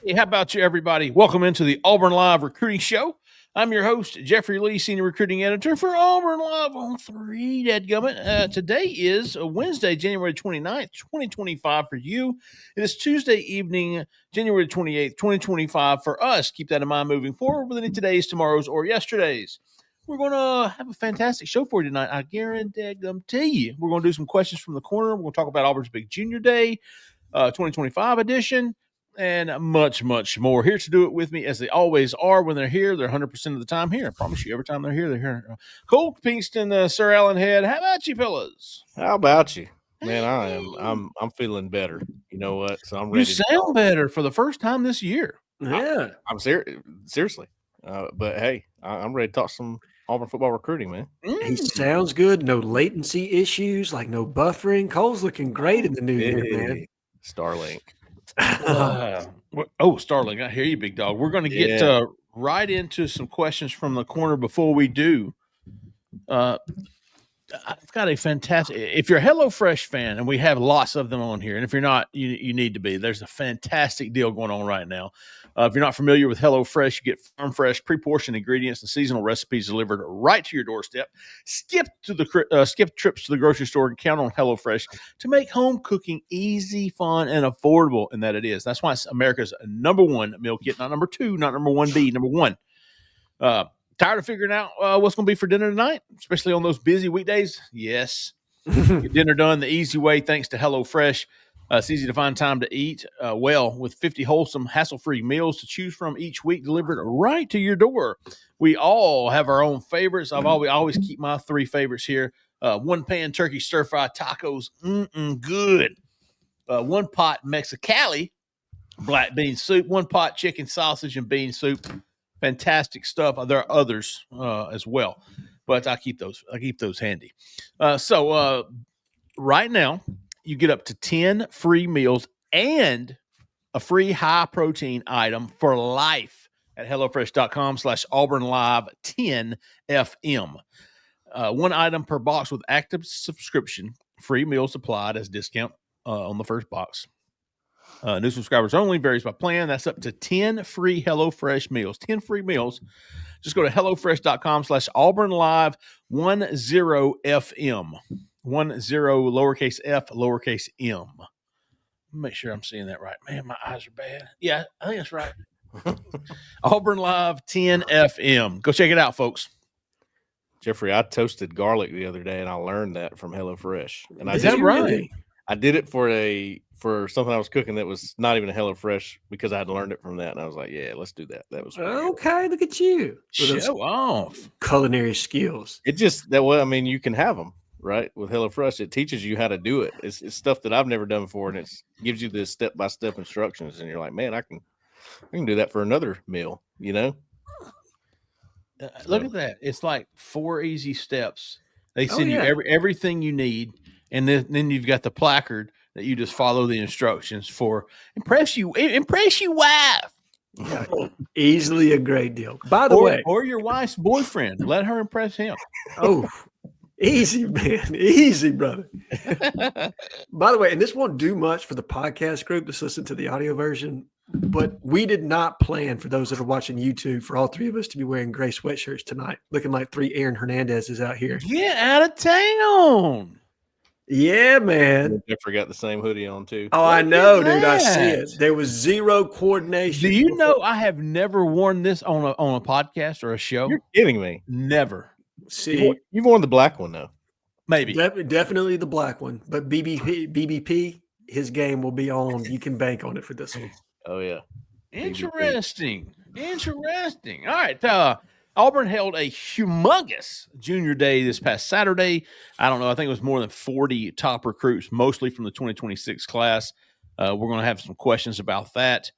Hey, how about you, everybody? Welcome into the Auburn Live Recruiting Show. I'm your host, Jeffrey Lee, Senior Recruiting Editor for Auburn Live on 3. Dadgummit. Today is Wednesday, January 29th, 2025 for you. It is Tuesday evening, January 28th, 2025 for us. Keep that in mind moving forward with any today's, tomorrow's, or yesterday's. We're going to have a fantastic show for you tonight. I guarantee you. We're going to do some questions from the corner. We're going to talk about Auburn's Big Junior Day, 2025 edition, and much, much more. Here to do it with me, as they always are when they're here. They're 100% of the time here. I promise you, every time they're here. Cole Pinkston, Sir Allen Head. How about you, fellas? How about you? Man, I'm feeling better. You know what? So I'm You ready. sound better for the first time this year. Yeah. I'm serious, seriously. But hey, I'm ready to talk some Auburn football recruiting, man. He sounds good. No latency issues, like no buffering. Cole's looking great in the new year, man. Starlink. Starling, I hear you, big dog. We're going to get right into some questions from the corner. Before we do, I've got a fantastic. If you're a HelloFresh fan, and we have lots of them on here, and if you're not, you need to be. There's a fantastic deal going on right now. If you're not familiar with HelloFresh, you get farm fresh, pre-portioned ingredients and seasonal recipes delivered right to your doorstep. Skip trips to the grocery store and count on HelloFresh to make home cooking easy, fun, and affordable. And that it is. That's why it's America's number one meal kit, not number two, not number 1B, number one. Tired of figuring out what's going to be for dinner tonight, especially on those busy weekdays? Yes. Get dinner done the easy way thanks to HelloFresh. It's easy to find time to eat well with 50 wholesome, hassle-free meals to choose from each week delivered right to your door. We all have our own favorites. I always keep my 3 favorites here. One-pan turkey stir-fry tacos, good. One-pot Mexicali, black bean soup. One-pot chicken sausage and bean soup. Fantastic stuff. There are others as well, but I keep those handy. So right now, you get up to 10 free meals and a free high protein item for life at HelloFresh.com/AuburnLive10FM. One item per box with active subscription. Free meals applied as discount on the first box. New subscribers only, varies by plan. That's up to 10 free HelloFresh meals. 10 free meals. Just go to HelloFresh.com/AuburnLive10FM. 10 lowercase f, lowercase m. Make sure I'm seeing that right. Man, my eyes are bad. Yeah, I think that's right. Auburn Live 10 FM. Go check it out, folks. Jeffrey, I toasted garlic the other day, and I learned that from HelloFresh. And Is that right? I did it for something I was cooking that was not even a HelloFresh because I had learned it from that. And I was like, yeah, let's do that. That was okay. Look at you. Show off. Culinary skills. It just that way. I mean, you can have them. Right, with HelloFresh, it teaches you how to do it. It's stuff that I've never done before, and it gives you the step-by-step instructions. And you're like, man, I can do that for another meal. You know, look at that. It's like 4 easy steps. They send you everything you need, and then you've got the placard that you just follow the instructions for. Impress you wife. Yeah, easily a great deal. By the way, or your wife's boyfriend. Let her impress him. Oh. Easy, man. Easy, brother. By the way, and this won't do much for the podcast group. Just listen to the audio version. But we did not plan, for those that are watching YouTube, for all 3 of us to be wearing gray sweatshirts tonight, looking like 3 Aaron Hernandezes out here. Get out of town. Yeah, man. I forgot the same hoodie on, too. Oh, I know, dude. I see it. There was zero coordination. Do you know I have never worn this on a podcast or a show? You're kidding me. Never. See, you've worn the black one though. Maybe definitely the black one, but BBP, his game will be on. You can bank on it for this one. Oh yeah, interesting. All right, Auburn held a humongous junior day this past Saturday. I don't know. I think it was more than 40 top recruits, mostly from the 2026 class. We're going to have some questions about that.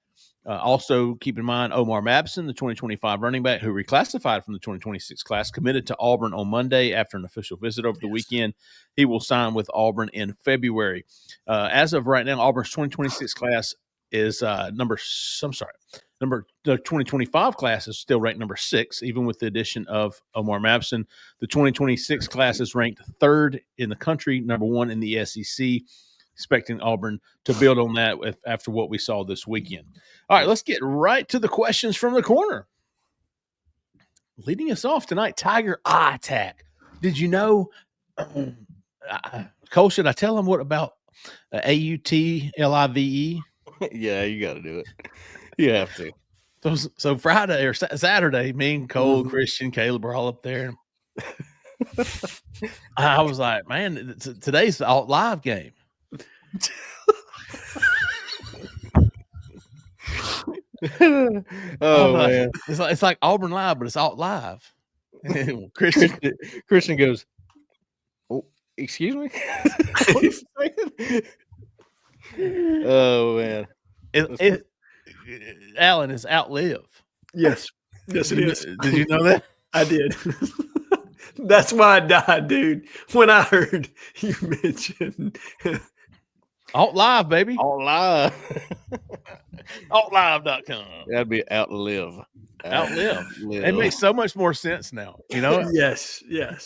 Also, keep in mind, Omar Mabson, the 2025 running back who reclassified from the 2026 class, committed to Auburn on Monday after an official visit over the weekend. He will sign with Auburn in February. As of right now, Auburn's 2026 class is the 2025 class is still ranked number 6, even with the addition of Omar Mabson. The 2026 class is ranked 3rd in the country, number 1 in the SEC. expecting Auburn to build on that after what we saw this weekend. All right, let's get right to the questions from the corner. Leading us off tonight, Tiger eye attack. Did you know, Cole, should I tell him what about AUTLIVE? Yeah, you got to do it. You have to. So Friday or Saturday, me and Cole, Christian, Caleb were all up there. I was like, man, today's the alt live game. Man, it's like Auburn Live, but it's alt live. Christian goes, "Oh, excuse me." Oh man, Alan is outlive. Yes, it is. Did you know that? I did. That's why I died, dude. When I heard you mention alt live, baby, alt live, altlive.com. That'd be outlive. It makes so much more sense now. You know? Yes. Yeah.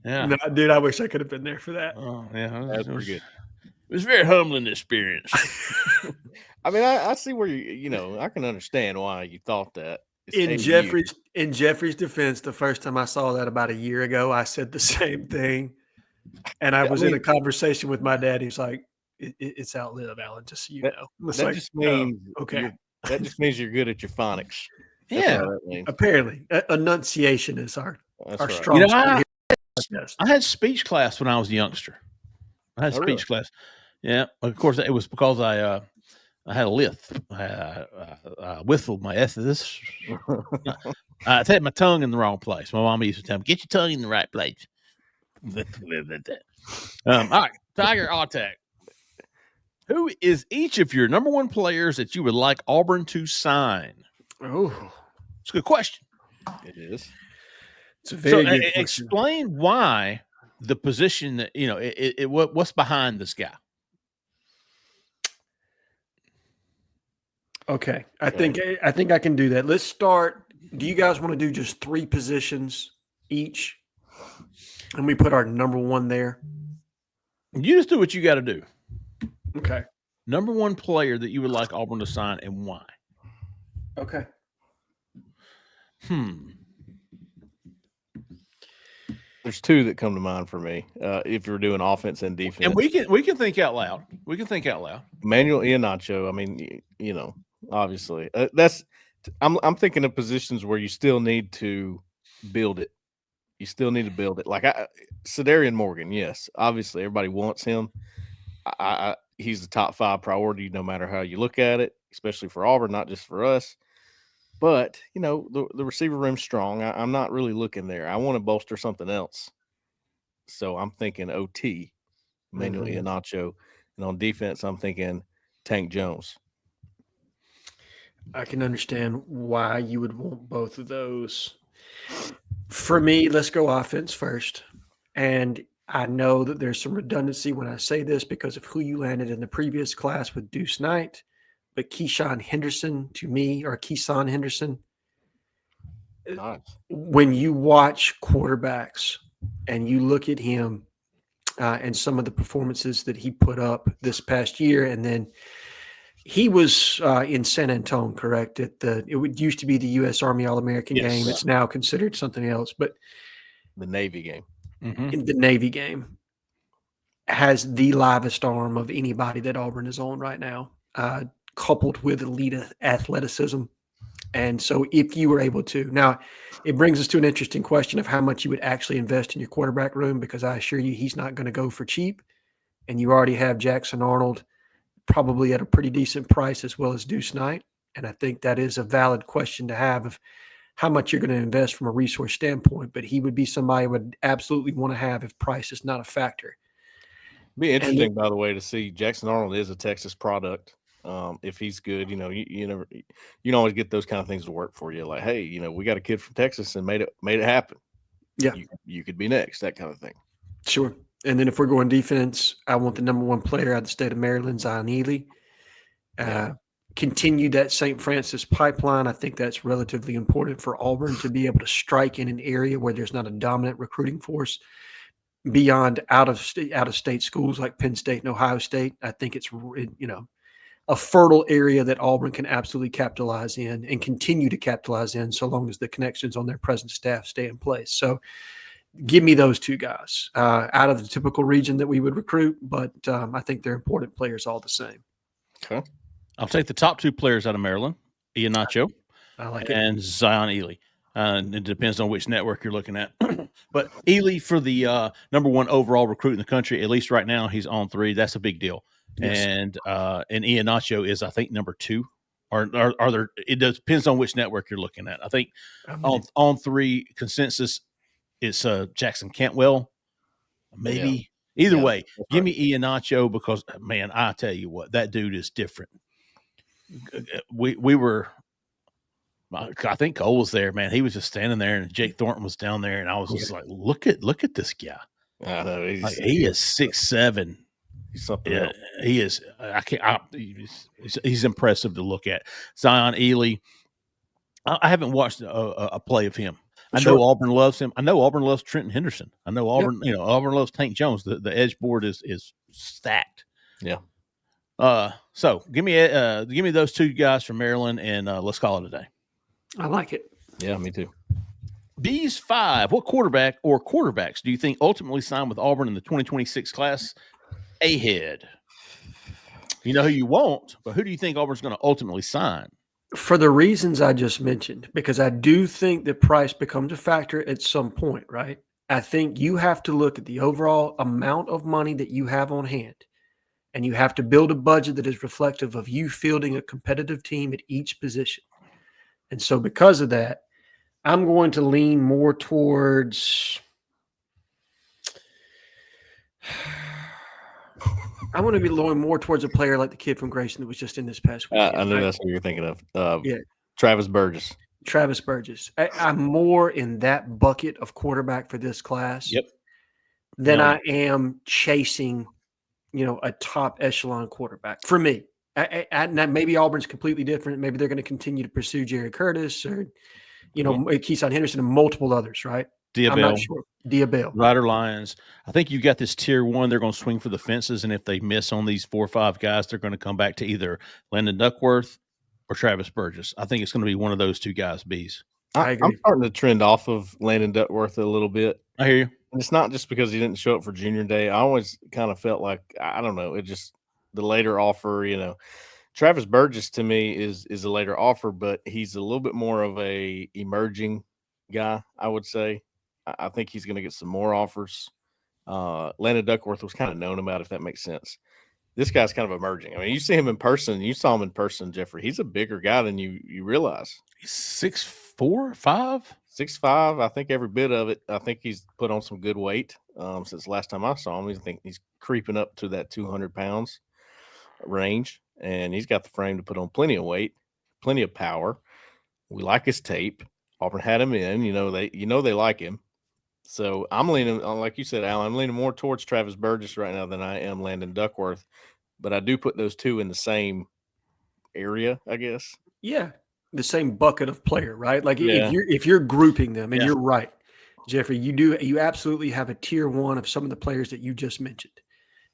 No, dude, I wish I could have been there for that. Oh, yeah. That's pretty good. It was a very humbling experience. I mean, I see where I can understand why you thought that. In Jeffrey's defense, the first time I saw that about a year ago, I said the same thing. And I was in a conversation with my dad. He's like, it's outlive, Alan, just so you know. That just means okay. That just means you're good at your phonics. Yeah, apparently, enunciation is our strong. You know, I had speech class when I was a youngster. I had speech class. Yeah, of course, it was because I had a lisp. I whistled my S's. I had my tongue in the wrong place. My mama used to tell me, "Get your tongue in the right place." All right, Tiger attack. Who is each of your number one players that you would like Auburn to sign? Oh, it's a good question. It is. It's a very good question. Explain why the position that what's behind this guy. Okay, I think I can do that. Let's start. Do you guys want to do just 3 positions each, and we put our number one there? You just do what you got to do. Okay. Number one player that you would like Auburn to sign and why? Okay. There's 2 that come to mind for me. If you're doing offense and defense, and we can think out loud. We can think out loud. Manuel Iheanacho. I mean, obviously, I'm thinking of positions where you still need to build it. You still need to build it. Like Cedarian Morgan, yes, obviously everybody wants him. He's the top 5 priority, no matter how you look at it, especially for Auburn, not just for us. But, the receiver room's strong. I'm not really looking there. I want to bolster something else. So I'm thinking OT, Manuel Iheanacho. And on defense, I'm thinking Tank Jones. I can understand why you would want both of those. For me, let's go offense first. And I know that there's some redundancy when I say this because of who you landed in the previous class with Deuce Knight. But Keyshawn Henderson, to me, or Keyshawn Henderson, nice. When you watch quarterbacks and you look at him and some of the performances that he put up this past year, and then he was in San Antonio, correct? It used to be the U.S. Army All-American game. It's now considered something else, but the Navy game. In the Navy game has the livest arm of anybody that Auburn is on right now, coupled with elite athleticism. And so if you were able to, now it brings us to an interesting question of how much you would actually invest in your quarterback room, because I assure you he's not going to go for cheap. And you already have Jackson Arnold probably at a pretty decent price, as well as Deuce Knight. And I think that is a valid question to have of how much you're going to invest from a resource standpoint, but he would be somebody I would absolutely want to have if price is not a factor. Be interesting, by the way, to see Jackson Arnold is a Texas product. If he's good, you don't always get those kind of things to work for you. Like, hey, we got a kid from Texas and made it happen. Yeah, you could be next, that kind of thing. Sure. And then if we're going defense, I want the number one player out of the state of Maryland, Zion Ely. Continue that St. Francis pipeline. I think that's relatively important for Auburn to be able to strike in an area where there's not a dominant recruiting force. beyond out of state schools like Penn State and Ohio State. I think it's a fertile area that Auburn can absolutely capitalize in and continue to capitalize in, so long as the connections on their present staff stay in place. So, give me those two guys out of the typical region that we would recruit, but I think they're important players all the same. Okay. I'll take the top two players out of Maryland, Iheanacho and Zion Ely. It depends on which network you're looking at. But Ely, for the number one overall recruit in the country, at least right now, he's on 3. That's a big deal. Yes. And Iheanacho is, I think, number 2. Or are there? It depends on which network you're looking at. I think on 3 consensus, it's Jackson Cantwell. Maybe. Yeah. Either way, give me Iheanacho because, man, I tell you what, that dude is different. We were – I think Cole was there, man. He was just standing there, and Jake Thornton was down there, and I was just like, look at this guy. I know he is 6'7". He's something else. He is. He's impressive to look at. Zion Ely. I haven't watched a play of him. I know Auburn loves him. I know Auburn loves Trenton Henderson. I know Auburn. Yep. Auburn loves Tank Jones. The edge board is stacked. Yeah. So give me those two guys from Maryland, and let's call it a day. I like it. Yeah, me too. B's 5. What quarterback or quarterbacks do you think ultimately sign with Auburn in the 2026 class? Ahead. You know who you want, but who do you think Auburn's going to ultimately sign? For the reasons I just mentioned, because I do think that price becomes a factor at some point, right? I think you have to look at the overall amount of money that you have on hand, and you have to build a budget that is reflective of you fielding a competitive team at each position. And so because of that, I'm going to lean more towards – I want to be going more towards a player like the kid from Grayson that was just in this past week. I know that's what you're thinking of. Travis Burgess. Travis Burgess. I'm more in that bucket of quarterback for this class than I am chasing, a top echelon quarterback for me. Maybe Auburn's completely different. Maybe they're going to continue to pursue Jerry Curtis or, Keyshawn Henderson and multiple others, right? I'm not sure. Diabell. Rider Lions. I think you've got this tier 1. They're going to swing for the fences, and if they miss on these 4 or 5 guys, they're going to come back to either Landon Duckworth or Travis Burgess. I think it's going to be one of those two guys, Bees. I agree. I'm starting to trend off of Landon Duckworth a little bit. I hear you. And it's not just because he didn't show up for junior day. I always kind of felt like, I don't know, it just the later offer, Travis Burgess to me is a later offer, but he's a little bit more of a emerging guy, I would say. I think he's going to get some more offers. Landon Duckworth was kind of known about, if that makes sense. This guy's kind of emerging. I mean, you see him in person. You saw him in person, Jeffrey. He's a bigger guy than you realize. He's 6'4", 5? 6'5". I think every bit of it. I think he's put on some good weight since the last time I saw him. I think he's creeping up to that 200 pounds range, and he's got the frame to put on plenty of weight, plenty of power. We like his tape. Auburn had him in. They like him. So I'm leaning, like you said, Alan, I'm leaning more towards Travis Burgess right now than I am Landon Duckworth. But I do put those two in the same area, I guess. Yeah, the same bucket of player, right? Like if you're grouping them, and you're right, Jeffrey, you absolutely have a tier 1 of some of the players that you just mentioned.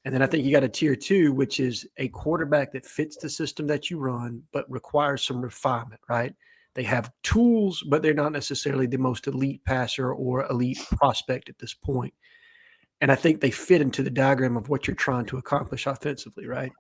And then I think you got a tier 2, which is a quarterback that fits the system that you run, but requires some refinement, right? They have tools, but they're not necessarily the most elite passer or elite prospect at this point. And I think they fit into the diagram of what you're trying to accomplish offensively, right?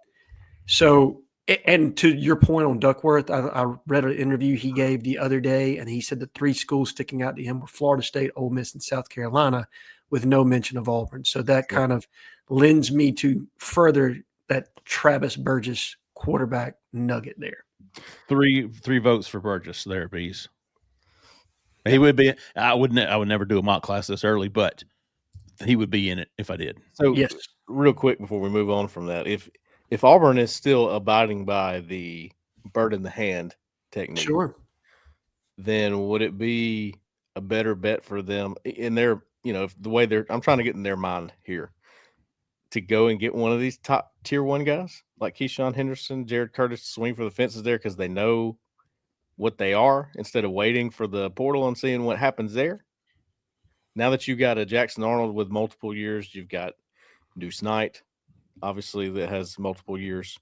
So, and to your point on Duckworth, I read an interview he gave the other day, and he said the 3 schools sticking out to him were Florida State, Ole Miss, and South Carolina, with no mention of Auburn. So that kind of lends me to further that Travis Burgess quarterback nugget there. 3 votes for Burgess there, Bees. He would be. I would never do a mock class this early, but he would be in it if I did. So yes, real quick before we move on from that, if Auburn is still abiding by the bird in the hand technique, then would it be a better bet for them in their, if the way I'm trying to get in their mind here, to go and get one of these top tier 1 guys like Keyshawn Henderson, Jared Curtis, swing for the fences there because they know what they are instead of waiting for the portal and seeing what happens there? now that you got a Jackson Arnold with multiple years, you've got Deuce Knight, obviously, that has multiple years.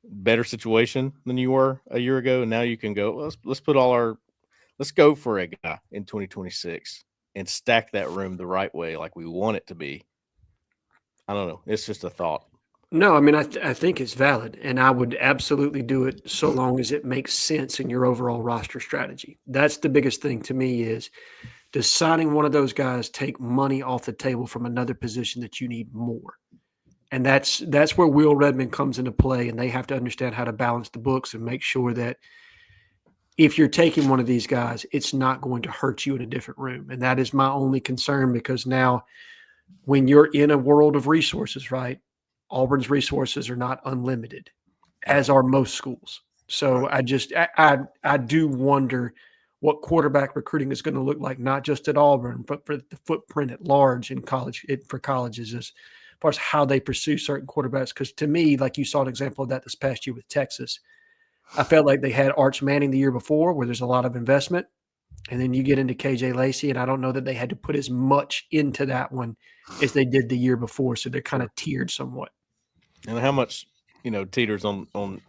Better situation than you were a year ago. And now you can go, let's go for a guy in 2026 and stack that room the right way, like we want it to be. I don't know. It's just a thought. No, I mean, I think it's valid, and I would absolutely do it so long as it makes sense in your overall roster strategy. That's the biggest thing to me is, does signing one of those guys take money off the table from another position that you need more? And that's where Will Redmond comes into play, and they have to understand how to balance the books and make sure that if you're taking one of these guys, it's not going to hurt you in a different room. And that is my only concern, because now when you're in a world of resources, right, Auburn's resources are not unlimited, as are most schools. So I do wonder what quarterback recruiting is going to look like, not just at Auburn, but for the footprint at large in college, for colleges, as far as how they pursue certain quarterbacks. Because to me, like you saw an example of that this past year with Texas, I felt like they had Arch Manning the year before, where there's a lot of investment. And then you get into KJ Lacey, and I don't know that they had to put as much into that one as they did the year before. So they're kind of tiered somewhat. And how much, teeters on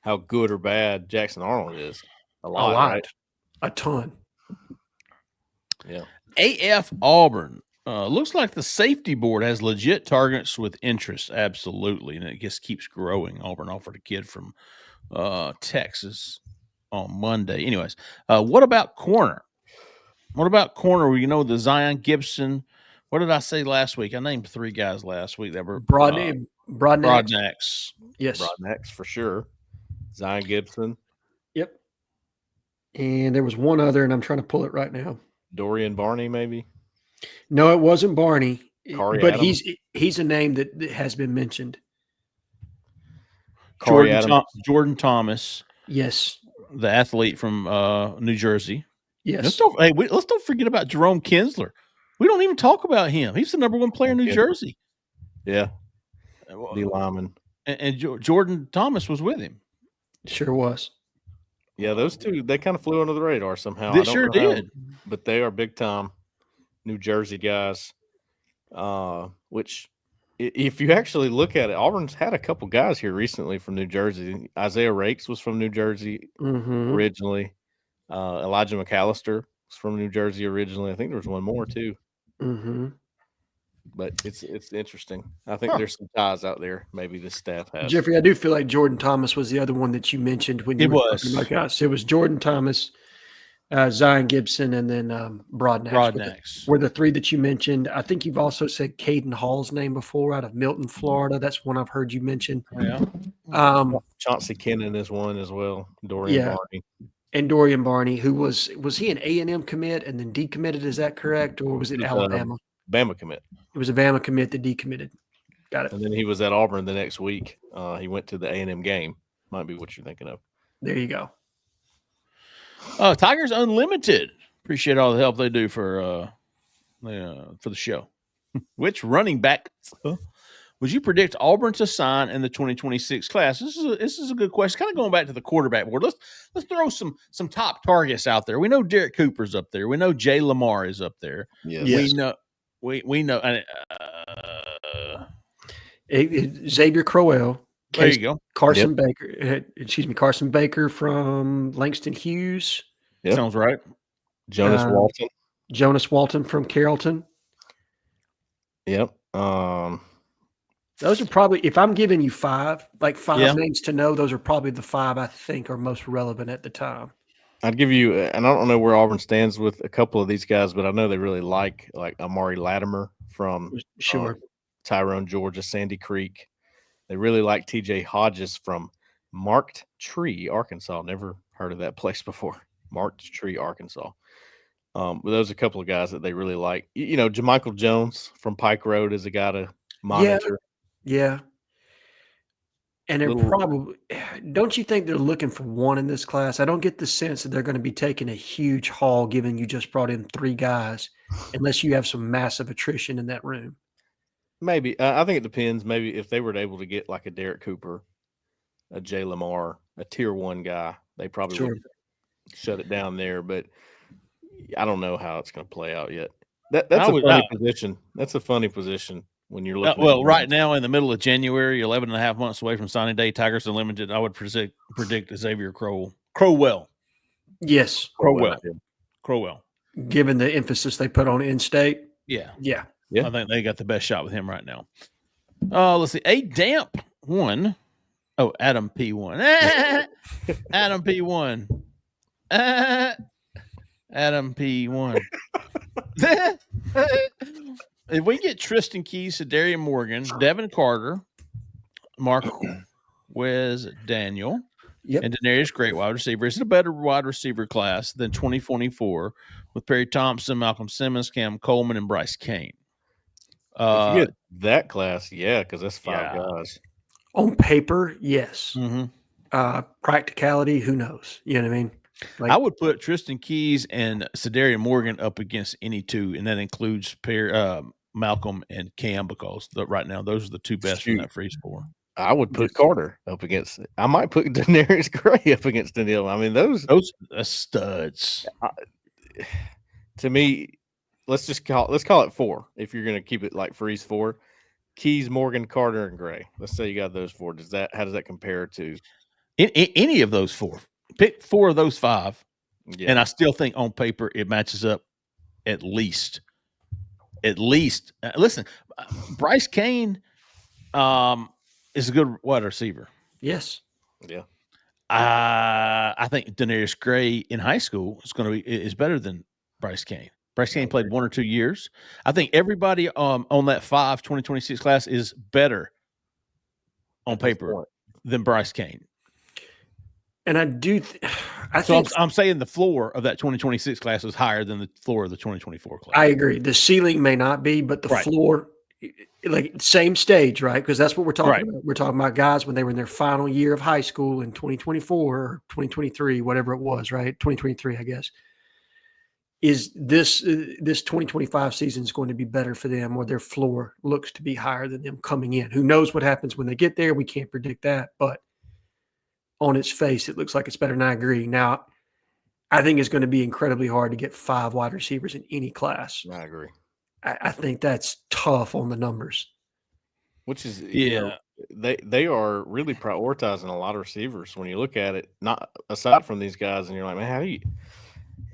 how good or bad Jackson Arnold is. A lot. Right? A ton. Yeah. AF Auburn. Looks like the safety board has legit targets with interest. Absolutely. And it just keeps growing. Auburn offered a kid from Texas on Monday. Anyways, what about corner? What about corner? The Zion Gibson. What did I say last week? I named 3 guys last week that were Broadnecks. Yes. Broadnecks for sure. Zion Gibson. Yep. And there was one other, and I'm trying to pull it right now. Dorian Barney, maybe? No, it wasn't Barney. Corey but Adams. he's a name that has been mentioned. Jordan Thomas. Yes. The athlete from New Jersey. Yes. Let's don't forget about Jerome Kinsler. We don't even talk about him. He's the number 1 player in New Jersey. Yeah. D lineman. And Jordan Thomas was with him. Sure was. Yeah, those two, they kind of flew under the radar somehow. They sure did. But they are big time New Jersey guys, which if you actually look at it, Auburn's had a couple guys here recently from New Jersey. Isaiah Rakes was from New Jersey originally. Elijah McAllister was from New Jersey originally. I think there was one more too. Mm-hmm. But it's interesting. I think there's some ties out there. Maybe the staff has. Jeffrey, I do feel like Jordan Thomas was the other one that you mentioned when you were talking about guys. It was Jordan Thomas, Zion Gibson, and then Broadnecks. Were the 3 that you mentioned. I think you've also said Caden Hall's name before, out of Milton, Florida. That's one I've heard you mention. Yeah. Chauncey Kennan is one as well. Dorian Barney. And Dorian Barney, who was he an A&M commit and then decommitted? Is that correct, or was it Alabama? Bama commit. It was a Bama commit that decommitted. Got it. And then he was at Auburn the next week. He went to the A&M game. Might be what you're thinking of. There you go. Tigers Unlimited. Appreciate all the help they do for the show. Which running back would you predict Auburn to sign in the 2026 class? This is a good question. Kind of going back to the quarterback board. Let's throw some top targets out there. We know Derek Cooper's up there. We know Jay Lamar is up there. Yes. We know Xavier Crowell. There you go. Carson Baker. Carson Baker from Langston Hughes. Yep. Sounds right. Jonas Walton from Carrollton. Yep. Those are probably, if I'm giving you 5 names to know, those are probably the 5 I think are most relevant at the time. I'd give you, and I don't know where Auburn stands with a couple of these guys, but I know they really like Amari Latimer from Tyrone, Georgia, Sandy Creek. They really like TJ Hodges from Marked Tree, Arkansas. Never heard of that place before. Marked Tree, Arkansas. But those are a couple of guys that they really like. JaMichael Jones from Pike Road is a guy to monitor. Yeah. And they're probably, don't you think they're looking for one in this class? I don't get the sense that they're going to be taking a huge haul, given you just brought in 3 guys, unless you have some massive attrition in that room. Maybe. I think it depends. Maybe if they were able to get like a Derek Cooper, a Jay Lamar, a tier 1 guy, they probably would shut it down there. But I don't know how it's going to play out yet. That's a funny position. That's a funny position when you're looking. Well, right now in the middle of January, 11 and a half months away from signing day, Tigers Unlimited, I would predict Xavier Crowell. Yes. Crowell. Given the emphasis they put on in-state. Yeah. I think they got the best shot with him right now. Let's see. A Damp won. Oh, Adam P won. Adam P won. Adam P won. If we get Tristan Keys, Darian Morgan, Devin Carter, Marquez Daniel, and Denarius Great wide receiver, is it a better wide receiver class than 2024 with Perry Thompson, Malcolm Simmons, Cam Coleman, and Bryce Kane? If you get that class, yeah, because that's 5 guys. On paper, yes. Mm-hmm. Practicality, who knows? You know what I mean? I would put Tristan Keys and Cedarian Morgan up against any two, and that includes Malcolm and Cam, because right now those are the two best from that freeze 4. I would put Carter up against. I might put Denarius Gray up against Daniil. I mean, those are studs. To me, let's call it 4. If you're going to keep it like freeze 4, Keys, Morgan, Carter, and Gray. Let's say you got those 4. How does that compare to any of those 4? Pick 4 of those 5, and I still think on paper it matches up at least. Listen, Bryce Kane is a good wide receiver. Yes. Yeah. I think Denarius Gray in high school is better than Bryce Kane. Bryce Kane played 1 or 2 years. I think everybody on that 2026 class is better on paper than Bryce Kane. And I do. I'm saying the floor of that 2026 class is higher than the floor of the 2024 class. I agree. The ceiling may not be, but the floor, like same stage, right? Because that's what we're talking about. We're talking about guys when they were in their final year of high school in 2024 or 2023, whatever it was, right? 2023, I guess. Is this 2025 season is going to be better for them, or their floor looks to be higher than them coming in? Who knows what happens when they get there? We can't predict that, but on its face, it looks like it's better, and I agree. Now, I think it's going to be incredibly hard to get 5 wide receivers in any class. I agree. I think that's tough on the numbers. Which is, they are really prioritizing a lot of receivers when you look at it, not aside from these guys, and you're like, man,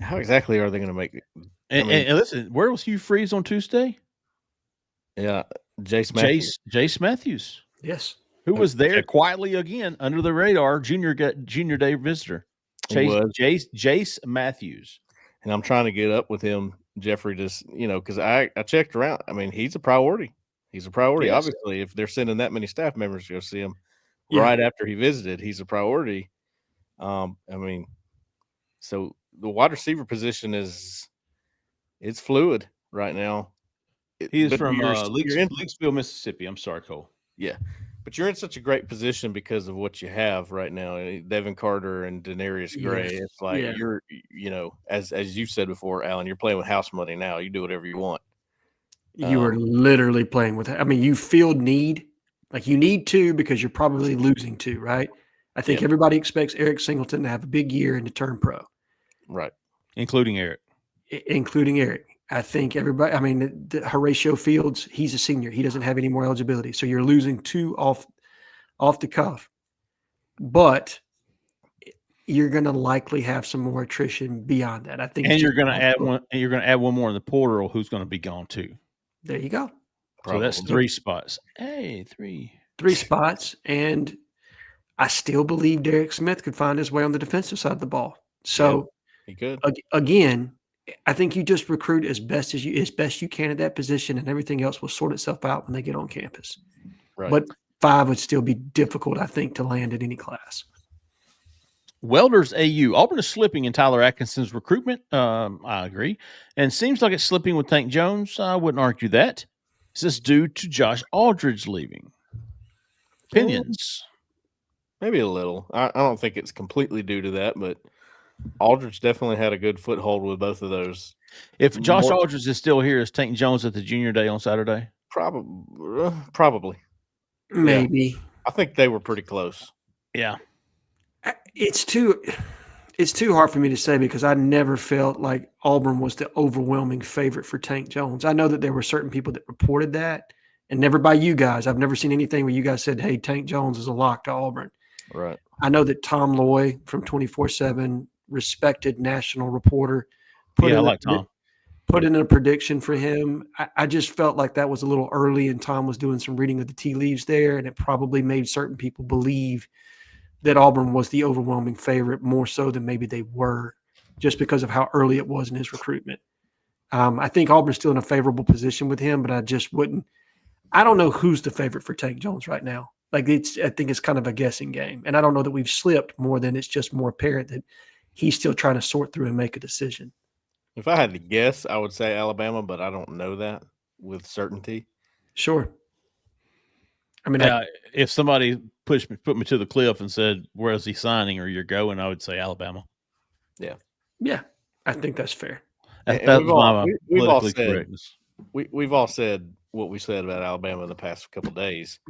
how exactly are they going to make it? And listen, where was Hugh Freeze on Tuesday? Yeah, Jace Matthews. Yes. Who was there quietly again under the radar, junior day visitor. Jace Matthews. And I'm trying to get up with him, Jeffrey, just, because I checked around. I mean, he's a priority. Yes. Obviously, if they're sending that many staff members to go see him right after he visited, he's a priority. So the wide receiver position it's fluid right now. He is from Leakesville, Mississippi. I'm sorry, Cole. Yeah. But you're in such a great position because of what you have right now. Devin Carter and Denarius Gray. Yes. It's like you're, as you said before, Alan, you're playing with house money now. You do whatever you want. You are literally playing with – I mean, you feel need. Like you need 2 because you're probably losing 2, right? I think everybody expects Eric Singleton to have a big year and to turn pro. Right. Including Eric. I think everybody – I mean, Horatio Fields, he's a senior. He doesn't have any more eligibility. So you're losing 2 off the cuff. But you're going to likely have some more attrition beyond that. I think. And you're going to add one. And you're going to add one more in the portal who's going to be gone too. There you go. So that's 3 spots. Hey, 3 spots. And I still believe Derek Smith could find his way on the defensive side of the ball. So he could. Again, I think you just recruit as best you can at that position, and everything else will sort itself out when they get on campus. Right. But 5 would still be difficult, I think, to land in any class. Welders AU. Auburn is slipping in Tyler Atkinson's recruitment. I agree. And seems like it's slipping with Tank Jones. I wouldn't argue that. Is this due to Josh Aldridge leaving? Opinions? Maybe a little. I don't think it's completely due to that, but Aldridge definitely had a good foothold with both of those. If Josh Aldridge is still here, is Tank Jones at the junior day on Saturday? Probably. Maybe. Yeah. I think they were pretty close. Yeah. It's too It's too hard for me to say because I never felt like Auburn was the overwhelming favorite for Tank Jones. I know that there were certain people that reported that, and never by you guys. I've never seen anything where you guys said, hey, Tank Jones is a lock to Auburn. Right. I know that Tom Loy from 24/7, respected national reporter, I like Tom. Put in a prediction for him. I just felt like that was a little early, and Tom was doing some reading of the tea leaves there, and it probably made certain people believe that Auburn was the overwhelming favorite more so than maybe they were just because of how early it was in his recruitment. I think Auburn's still in a favorable position with him, but I just wouldn't – I don't know who's the favorite for Tank Jones right now. I think it's kind of a guessing game, and I don't know that we've slipped more than it's just more apparent that he's still trying to sort through and make a decision. If I had to guess, I would say Alabama, but I don't know that with certainty. Sure. I mean, if somebody put me to the cliff and said, "Where's he signing or you're going?" I would say Alabama. Yeah, I think that's fair. We've all said what we said about Alabama in the past couple of days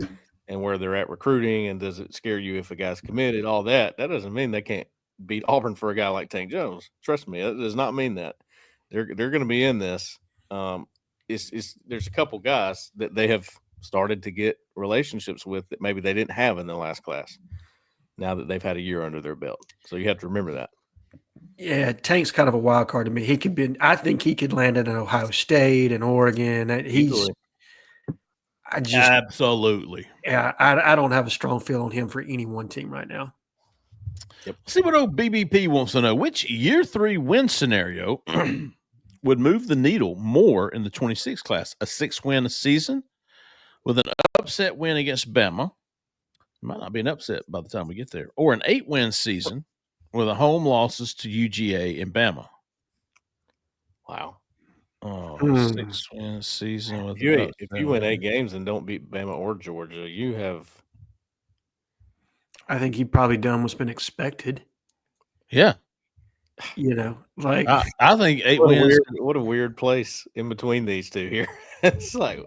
and where they're at recruiting, and does it scare you if a guy's committed? All that doesn't mean they can't beat Auburn for a guy like Tank Jones. Trust me, it does not mean that. They're going to be in this. There's a couple guys that they have started to get relationships with that maybe they didn't have in the last class. Now that they've had a year under their belt, so you have to remember that. Yeah, Tank's kind of a wild card to me. I think he could land at Ohio State and Oregon. Absolutely. Yeah, I don't have a strong feel on him for any one team right now. Yep. See what old BBP wants to know. Which year 3 win scenario would move the needle more in the 26 class? A 6-win season with an upset win against Bama. It might not be an upset by the time we get there. Or an 8-win season with a home losses to UGA and Bama. Wow. 6-win season with if you win 8 games and don't beat Bama or Georgia, you have. I think you've probably done what's been expected. Yeah. I think 8 wins. What a weird place in between these two here. It's like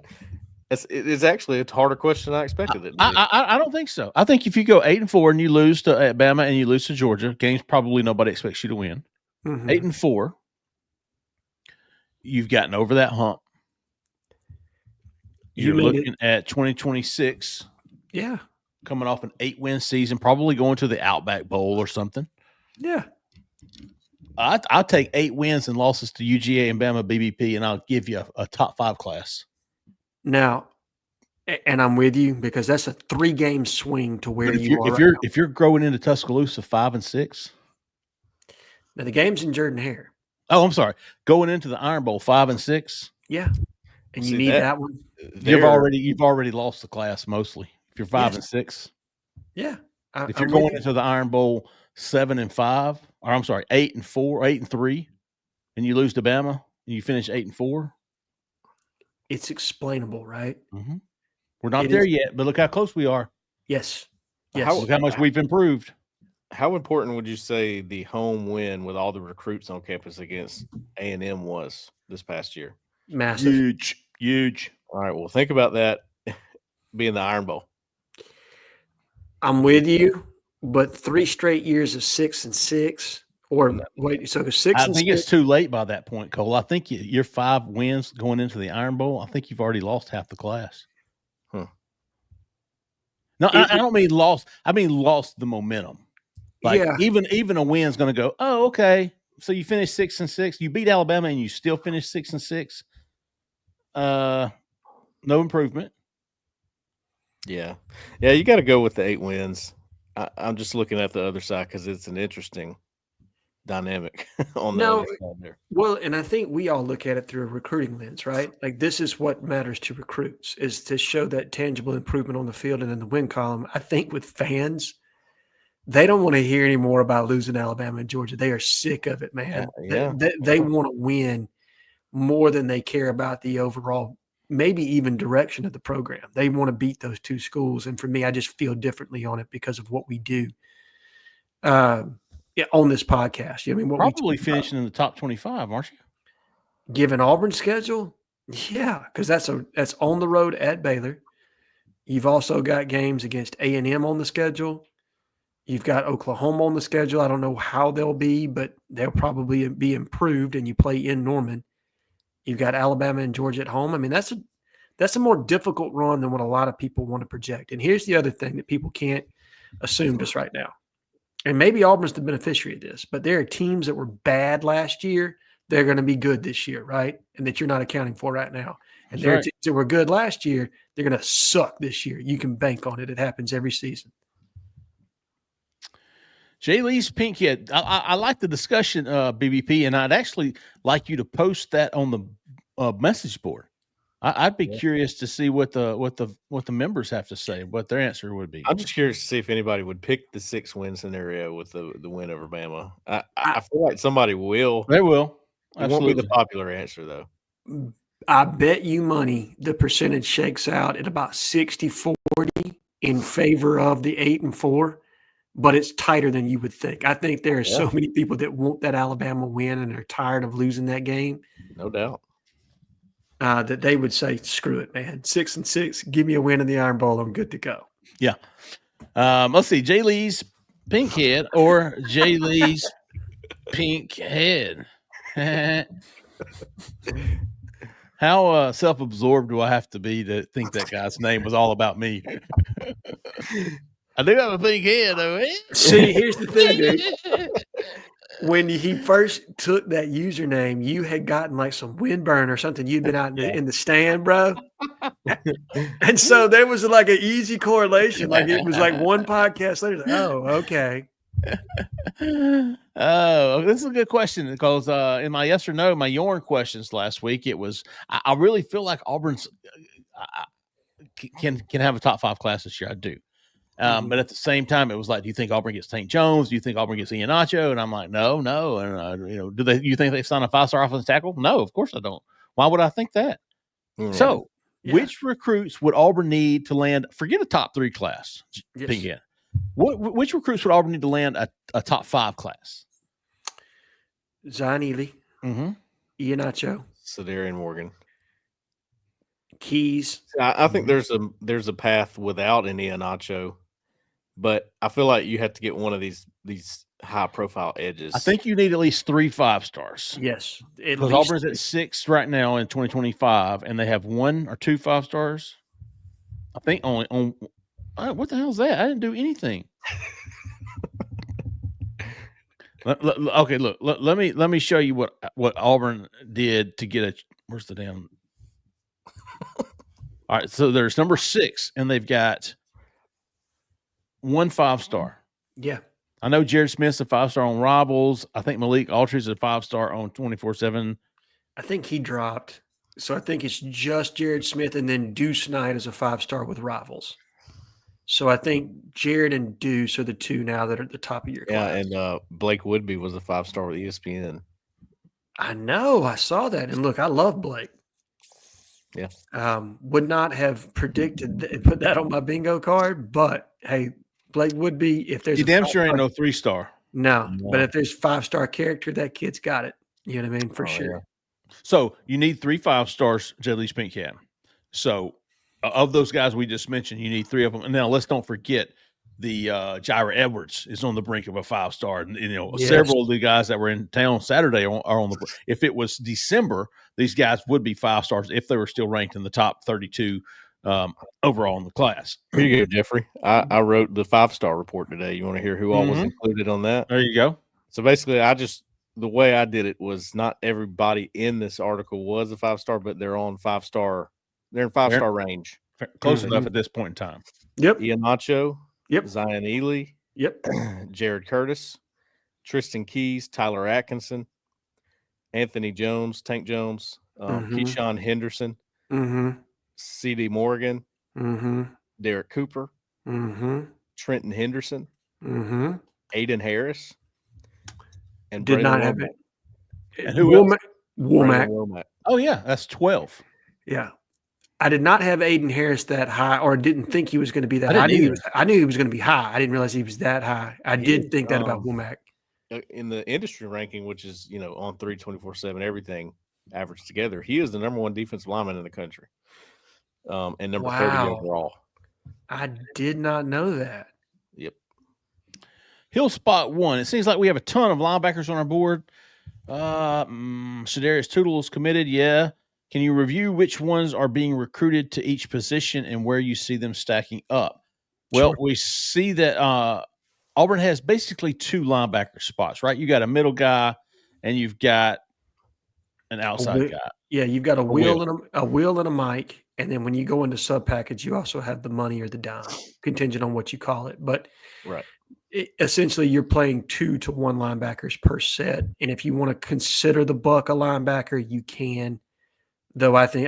it's actually a harder question than I expected it. I don't think so. I think if you go 8-4 and you lose to Bama and you lose to Georgia, games probably nobody expects you to win. 8-4, you've gotten over that hump. You're looking at 2026. Yeah. Coming off an 8-win season, probably going to the Outback Bowl or something. Yeah. I'll take 8 wins and losses to UGA and Bama BBP, and I'll give you a top 5 class. Now, and I'm with you because that's a 3-game swing to where you are. If you're growing into Tuscaloosa 5-6. Now the game's in Jordan-Hare. Oh, I'm sorry. Going into the Iron Bowl 5-6. Yeah. And you need that one. You've already lost the class mostly. If you're 5-6. Yeah. If you're going into the Iron Bowl 7-5, or I'm sorry, 8-4, 8-3, and you lose to Bama and you finish 8-4. It's explainable, right? Mm-hmm. We're not there yet, but look how close we are. Yes. Look how much we've improved. How important would you say the home win with all the recruits on campus against A&M was this past year? Massive. Huge. All right, well, think about that being the Iron Bowl. I'm with you, but 3 straight years of 6-6, or wait, so 6 I think it's too late by that point, Cole. I think your 5 wins going into the Iron Bowl, I think you've already lost half the class. No, I don't mean lost. I mean lost the momentum. Even a win's going to go, oh, okay. So you finish 6-6. You beat Alabama and you still finish 6-6. No improvement. Yeah. You got to go with the 8 wins. I'm just looking at the other side because it's an interesting dynamic on the other side there. Well, and I think we all look at it through a recruiting lens, right? Like this is what matters to recruits, is to show that tangible improvement on the field and in the win column. I think with fans, they don't want to hear any more about losing Alabama and Georgia. They are sick of it, man. Yeah. They want to win more than they care about the overall, maybe even direction of the program. They want to beat those 2 schools. And for me, I just feel differently on it because of what we do on this podcast. I mean, probably finishing in the top 25, aren't you? Given Auburn's schedule? Yeah, because that's on the road at Baylor. You've also got games against A&M on the schedule. You've got Oklahoma on the schedule. I don't know how they'll be, but they'll probably be improved, and you play in Norman. You've got Alabama and Georgia at home. I mean, that's a more difficult run than what a lot of people want to project. And here's the other thing that people can't assume just right now. And maybe Auburn's the beneficiary of this, but there are teams that were bad last year. They're going to be good this year, right? And that you're not accounting for right now. And there are teams that were good last year. They're going to suck this year. You can bank on it. It happens every season. Jay Lee's Pinkhead. I like the discussion, BBP, and I'd actually like you to post that on the message board. I'd be curious to see what the members have to say, what their answer would be. I'm just curious to see if anybody would pick the 6-win scenario with the win over Bama. I feel like somebody will. They will. It won't be the popular answer, though. I bet you money the percentage shakes out at about 60-40 in favor of the 8-4, but it's tighter than you would think. I think there are so many people that want that Alabama win and are tired of losing that game. No doubt. That they would say, screw it, man. 6-6, give me a win in the Iron Bowl. I'm good to go. Yeah. Let's see. Jay Lee's Pinkhead or Jay Lee's Pinkhead. How self-absorbed do I have to be to think that guy's name was all about me? I do have a pink head, though. See, here's the thing, dude. When he first took that username, you had gotten like some windburn or something. You'd been out in the stand, bro. And so there was like an easy correlation. Like it was like one podcast later. Like, oh, okay. Oh, this is a good question because in my yes or no, my Yorn questions last week, it was I really feel like Auburn's can have a top 5 class this year. I do. But at the same time, it was like, do you think Auburn gets St. Jones? Do you think Auburn gets Iheanacho? And I'm like, no. And you think they sign a 5-star offensive tackle? No, of course I don't. Why would I think that? So, which recruits would Auburn need to land? Forget a top 3 class. Yes. Which recruits would Auburn need to land a top 5 class? Zion Ely, Iheanacho, Sedarian Morgan, Keys. I think there's a path without an Iheanacho, but I feel like you have to get one of these high profile edges. I think you need at least 3 5-stars. Yes, because Auburn's at 6 right now in 2025, and they have 1 or 2 5-stars. I think only on. What the hell is that? I didn't do anything. Okay, look. Let me show you what Auburn did to get a. Where's the damn? All right, so there's number 6, and they've got 1 5-star. Yeah, I know Jared Smith's a 5-star on Rivals. I think Malik Aldridge is a 5-star on 24/7. I think he dropped, so I think it's just Jared Smith, and then Deuce Knight is a 5-star with Rivals. So I think Jared and Deuce are the 2 now that are at the top of your class. Yeah, and Blake Woodby was a 5-star with ESPN. I know. I saw that. And look, I love Blake. Yeah. Would not have predicted and put that on my bingo card, but hey, Blake Woodby, if there's you damn sure ain't no 3-star. No, but if there's 5-star character, that kid's got it. You know what I mean? For sure. Yeah. So you need 3 5-stars, Jay Lee's Pinkhead. So of those guys we just mentioned, you need 3 of them. And now let's don't forget the Jaira Edwards is on the brink of a 5-star. And, several of the guys that were in town Saturday are on the – if it was December, these guys would be 5-stars if they were still ranked in the top 32 overall in the class. Here you go, Jeffrey. I wrote the 5-star report today. You want to hear who all was included on that? There you go. So basically, the way I did it was not everybody in this article was a 5-star, but they're on 5-star. They're in 5-star range. Close enough at this point in time. Yep. Iheanacho. Yep. Zion Ely. Yep. Jared Curtis. Tristan Keys. Tyler Atkinson. Anthony Jones. Tank Jones. Keyshawn Henderson. C.D. Morgan. Derek Cooper. Trenton Henderson. Aiden Harris. And did Braylon not have Womack. it. And who? Womack. Oh, yeah. That's 12. Yeah. I did not have Aiden Harris that high, or didn't think he was going to be that high. I knew he was going to be high. I didn't realize he was that high. I did think that about Womack. In the industry ranking, which is, on 3/24/7, everything averaged together, he is the number 1 defensive lineman in the country. And number 30 overall. I did not know that. Yep. He'll spot one. It seems like we have a ton of linebackers on our board. Shadarius Tootle is committed. Yeah. Can you review which ones are being recruited to each position and where you see them stacking up? Well, we see that Auburn has basically two linebacker spots, right? You got a middle guy and you've got an outside guy. Yeah, you've got a wheel and a mic, and then when you go into sub package, you also have the money or the dime, contingent on what you call it. But right, essentially, you're playing 2 to 1 linebackers per set, and if you want to consider the buck a linebacker, you can. Though I think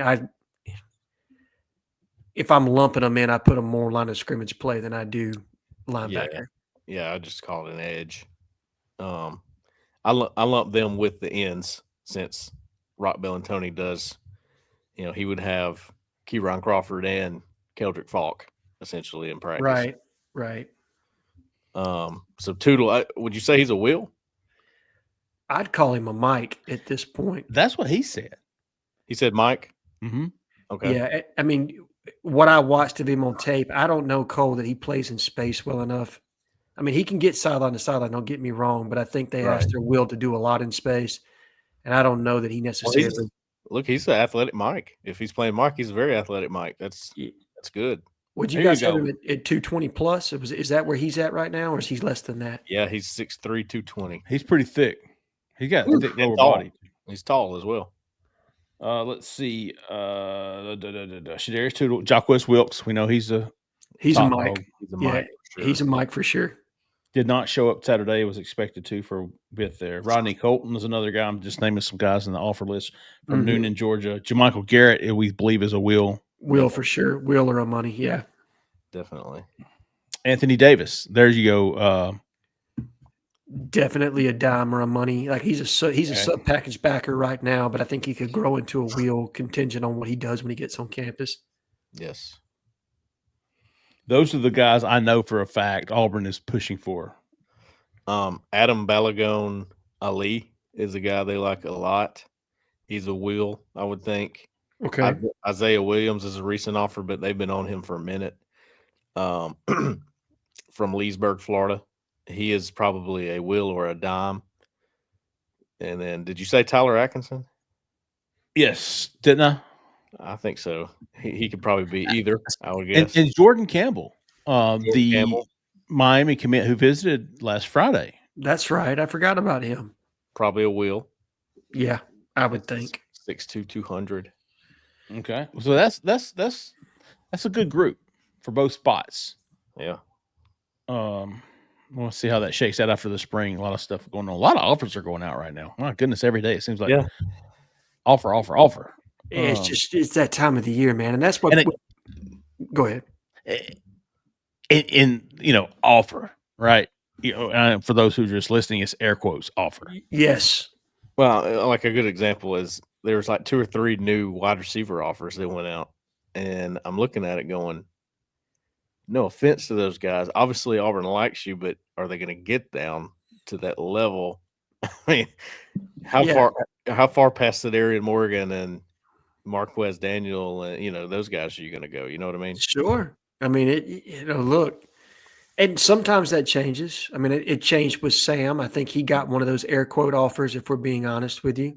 if I'm lumping them in, I put them more line of scrimmage play than I do linebacker. Yeah, I just call it an edge. I lump them with the ends since Rock Bellantoni does. He would have Keyron Crawford and Keldrick Falk essentially in practice. Right. So Tootle, would you say he's a wheel? I'd call him a Mike at this point. That's what he said. He said Mike? Mm-hmm. Okay. Yeah, I mean, what I watched of him on tape, I don't know, Cole, that he plays in space well enough. I mean, he can get sideline to sideline, don't get me wrong, but I think they asked their Will to do a lot in space, and I don't know that he necessarily he's an athletic Mike. If he's playing Mike, he's a very athletic Mike. That's good. Would you guys have him at 220 plus? Is that where he's at right now, or is he less than that? Yeah, he's 6'3", 220. He's pretty thick. He got a thick lower body. He's tall as well. Let's see. Shadarius Tootle, Jacquez Wilkes. We know he's a Mike. He's a Mike. Sure. He's a Mike for sure. Did not show up Saturday. Was expected to for a bit there. Rodney Colton is another guy. I'm just naming some guys in the offer list from Noonan, Georgia. Jermichael Garrett, we believe, is a wheel. Wheel for sure. Wheel or a money. Yeah. Definitely. Anthony Davis. There you go. Definitely a dime or a money. Like he's a sub package backer right now, but I think he could grow into a wheel contingent on what he does when he gets on campus. Yes. Those are the guys I know for a fact Auburn is pushing for. Adam Balagon Ali is a guy they like a lot. He's a wheel, I would think. Okay. Isaiah Williams is a recent offer, but they've been on him for a minute. From Leesburg, Florida. He is probably a wheel or a dime. And then, did you say Tyler Atkinson? Yes, didn't I? I think so. He could probably be either, I would guess. And Jordan Campbell, Miami commit who visited last Friday. That's right. I forgot about him. Probably a wheel. Yeah, I would think. 6'2", 200. Okay, so that's a good group for both spots. Yeah. We'll see how that shakes out after the spring. A lot of stuff going on. A lot of offers are going out right now. My goodness, every day it seems like offer. It's that time of the year, man, and that's what. Go ahead. In offer, right? For those who are just listening, it's air quotes offer. Yes. Well, like a good example is there was like 2 or 3 new wide receiver offers that went out, and I'm looking at it going, no offense to those guys. Obviously, Auburn likes you, but are they going to get down to that level? I mean, how far past Darian Morgan and Marquez Daniel and those guys are you going to go? You know what I mean? Sure. I mean, look, and sometimes that changes. I mean, it changed with Sam. I think he got one of those air quote offers, if we're being honest with you.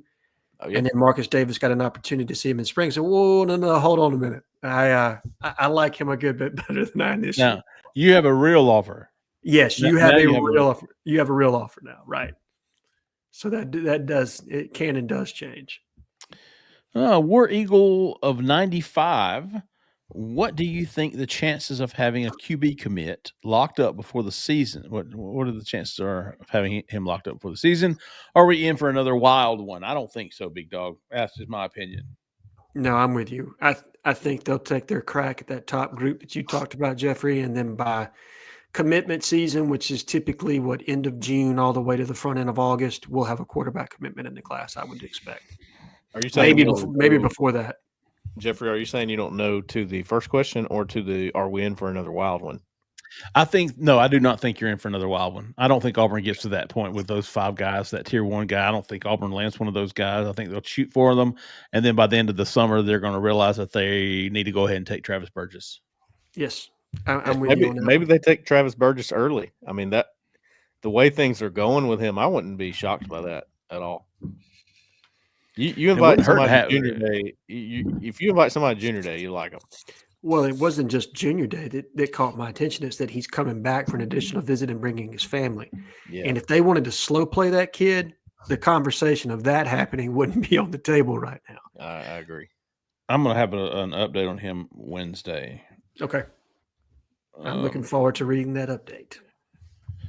Oh, yeah. And then Marcus Davis got an opportunity to see him in spring. So, whoa, no, hold on a minute. I like him a good bit better than I initially. Now, you have a real offer. Yes, you have a real offer. You have a real offer now, right? So that does change. War Eagle of 95. What do you think the chances of having a QB commit locked up before the season? What are the chances of having him locked up before the season? Are we in for another wild one? I don't think so, Big Dog. That's just my opinion. No, I'm with you. I think they'll take their crack at that top group that you talked about, Jeffrey, and then by commitment season, which is typically end of June all the way to the front end of August, we'll have a quarterback commitment in the class, I would expect. Are you saying maybe before that? Jeffrey, are you saying you don't know to the first question or to the are we in for another wild one? I do not think you're in for another wild one. I don't think Auburn gets to that point with those 5 guys, that tier 1 guy. I don't think Auburn lands one of those guys. I think they'll shoot for them. And then by the end of the summer, they're going to realize that they need to go ahead and take Travis Burgess. Yes. I'm with you on that. Maybe they take Travis Burgess early. I mean, the way things are going with him, I wouldn't be shocked by that at all. You invite somebody to junior day. If you invite somebody to junior day, you like them. Well, it wasn't just junior day that caught my attention. It's that he's coming back for an additional visit and bringing his family. Yeah. And if they wanted to slow play that kid, the conversation of that happening wouldn't be on the table right now. I agree. I'm going to have an update on him Wednesday. Okay. I'm looking forward to reading that update.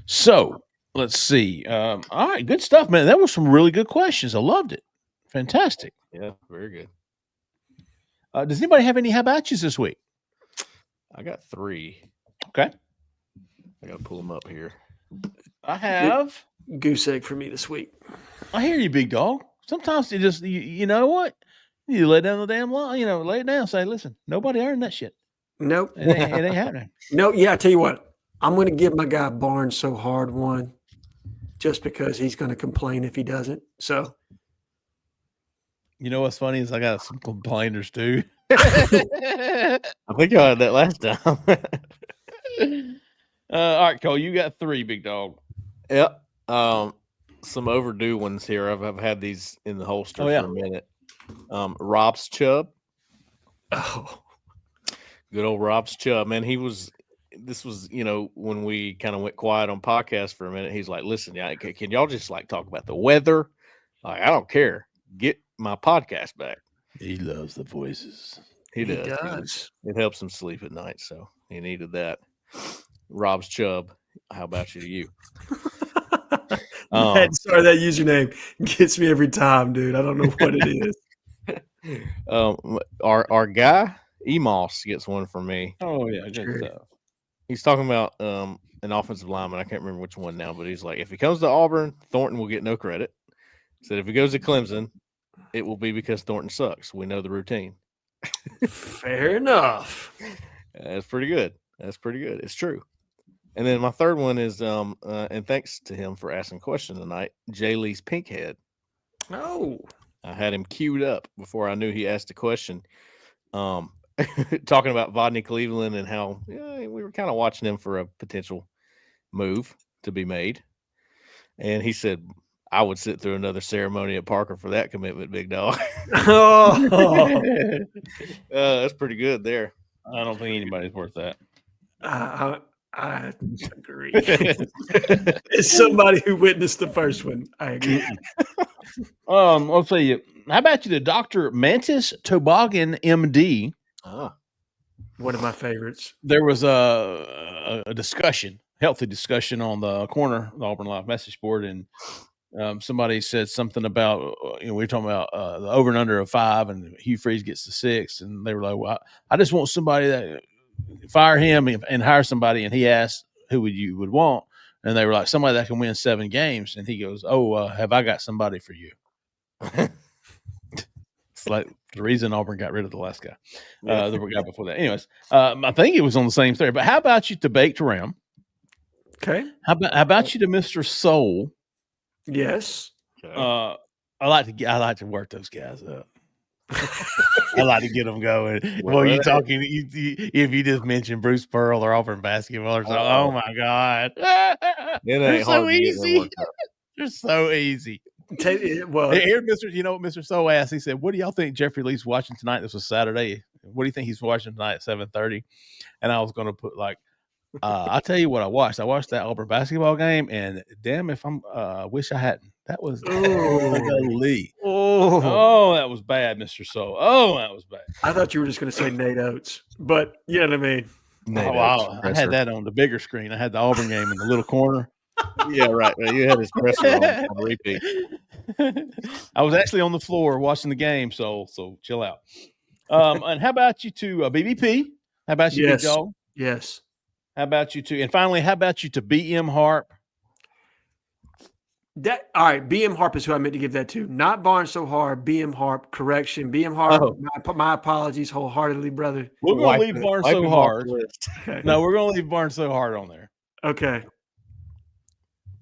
So let's see. All right, good stuff, man. That was some really good questions. I loved it. Fantastic. Yeah, very good. Does anybody have any how about yous this week? I got 3. Okay. I got to pull them up here. I have goose egg for me this week. I hear you, big dog. Sometimes you just you know what? You lay down the damn law, lay it down. Say, listen, nobody earned that shit. Nope. It ain't happening. No, yeah, I tell you what. I'm going to give my guy Barnes so hard one just because he's going to complain if he doesn't. So, you know what's funny is I got some complainers too. I think y'all had that last time. All right, Cole, you got 3, big dog. Yep. Some overdue ones here. I've had these in the holster for a minute. Rob's Chubb. Oh, good old Rob's Chubb, man. This was, when we kind of went quiet on podcast for a minute, he's like, listen, can y'all just talk about the weather? Like, I don't care. Get my podcast back. He loves the voices. He does. It helps him sleep at night. So he needed that. Rob's Chubb. How about you? Sorry, that username gets me every time, dude. I don't know what it is. Our guy Emos gets one from me. Oh yeah, good stuff. He's talking about an offensive lineman. I can't remember which one now, but he's like, if he comes to Auburn, Thornton will get no credit. Said if he goes to Clemson, it will be because Thornton sucks. We know the routine. Fair enough. That's pretty good. It's true. And then my third one is, and thanks to him for asking a question tonight, Jay Lee's Pinkhead. Oh. I had him queued up before I knew he asked a question. Talking about Vodney Cleveland and how we were kind of watching him for a potential move to be made. And he said, I would sit through another ceremony at Parker for that commitment, big dog. That's pretty good there. I don't think anybody's worth that. I agree. As somebody who witnessed the first one, I agree. I'll tell you. How about you to Dr. Mantis Toboggan, MD? One of my favorites. There was a discussion, healthy discussion on the corner, the Auburn Live message board, and somebody said something about, we were talking about the over and under of 5, and Hugh Freeze gets to 6, and they were like, well, I just want somebody that fire him and hire somebody, and he asked who you would want, and they were like, somebody that can win 7 games, and he goes, have I got somebody for you? It's like the reason Auburn got rid of the last guy, the guy before that. Anyways, I think it was on the same theory. But how about you to Baked Ram? Okay. How about you to Mr. Soul? Yes. Okay. I like to work those guys up. I like to get them going. Well, you talking? If you just mentioned Bruce Pearl or Auburn basketball or something, oh my God, they're so easy. They're so easy. Well, here, Mr. Soul asked. He said, "What do y'all think Jeffrey Lee's watching tonight?" This was Saturday. What do you think he's watching tonight at 7:30? And I was going to put I'll tell you what I watched. I watched that Auburn basketball game, and damn if wish I hadn't. That was Lee. Oh, that was bad, Mr. Soul. Oh, that was bad. I thought you were just going to say Nate Oates, but you know what I mean. Wow, I had that on the bigger screen. I had the Auburn game in the little corner. Yeah, right. You had his presser on repeat. I was actually on the floor watching the game, so chill out. And how about you to BBP? How about you, Big Dog? Yes. How about you to, and finally, how about you to BM Harp? All right, BM Harp is who I meant to give that to. Not Barnes so hard. BM Harp, correction. BM Harp. My apologies, wholeheartedly, brother. We're going to leave Barnes so hard. Okay. No, we're going to leave Barnes so hard on there. Okay.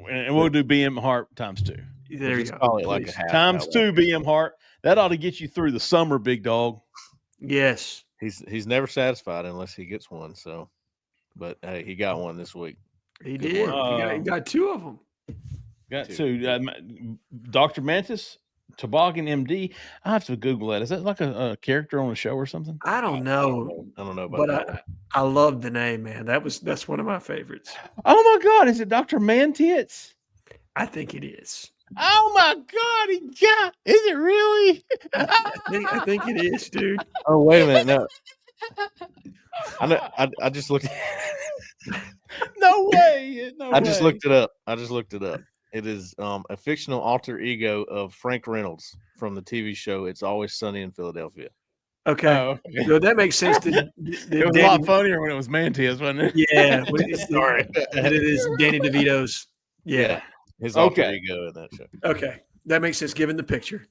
And we'll do BM Harp times 2. There you go. Call it like a half times 2 BM Harp. That ought to get you through the summer, big dog. Yes. He's never satisfied unless he gets one. So, but hey, he got one this week. He Good did. work. He got 2 of them. Got to Dr. Mantis, Toboggan MD. I have to Google that. Is that like a character on a show or something? I don't know. I don't know about But that one. I love the name, man. That's one of my favorites. Oh my God! Is it Dr. Mantits? I think it is. Oh my God! Is it really? I think it is, dude. Oh, wait a minute. No. I just looked. No way! I just looked it up. It is a fictional alter ego of Frank Reynolds from the TV show It's Always Sunny in Philadelphia. Okay. Oh, okay. So that makes sense. It was a lot funnier when it was Mantis, wasn't it? Yeah. Sorry. And it is Danny DeVito's. Yeah. His alter ego in that show. Okay. That makes sense given the picture.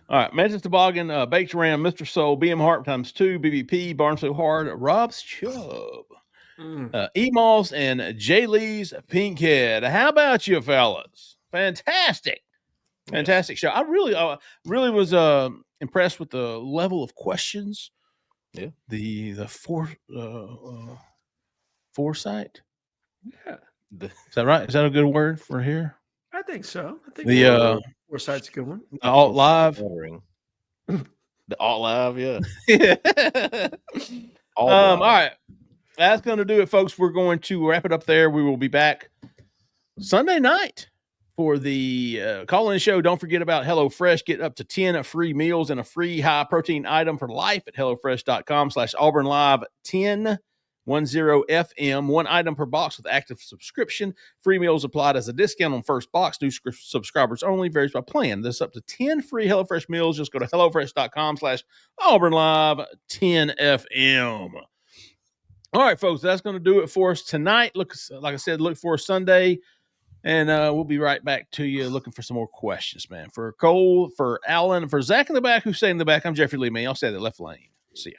All right. Mantis Toboggan, Baked Ram, Mr. Soul, BM Hart times 2, BBP, Barn So Hard, Rob's Chubb, E-Moss, and J. Lee's Pinkhead. How about you, fellas? Fantastic show. I really was impressed with the level of questions. Yeah. The foresight. Yeah. Is that right? Is that a good word for here? I think so. I think The foresight's a good one. alt live. The alt live, yeah. All right. That's going to do it, folks. We're going to wrap it up there. We will be back Sunday night for the call-in show. Don't forget about HelloFresh. Get up to 10 free meals and a free high-protein item for life at HelloFresh.com/AuburnLive1010 FM. 1 item per box with active subscription. Free meals applied as a discount on first box. New subscribers only. Varies by plan. This up to 10 free HelloFresh meals. Just go to HelloFresh.com/AuburnLive10 FM. All right, folks, that's going to do it for us tonight. Like I said, look for Sunday, and we'll be right back to you looking for some more questions, man. For Cole, for Alan, for Zach in the back, who's staying in the back, I'm Jeffrey Lee, man. I'll stay in the left lane. See ya.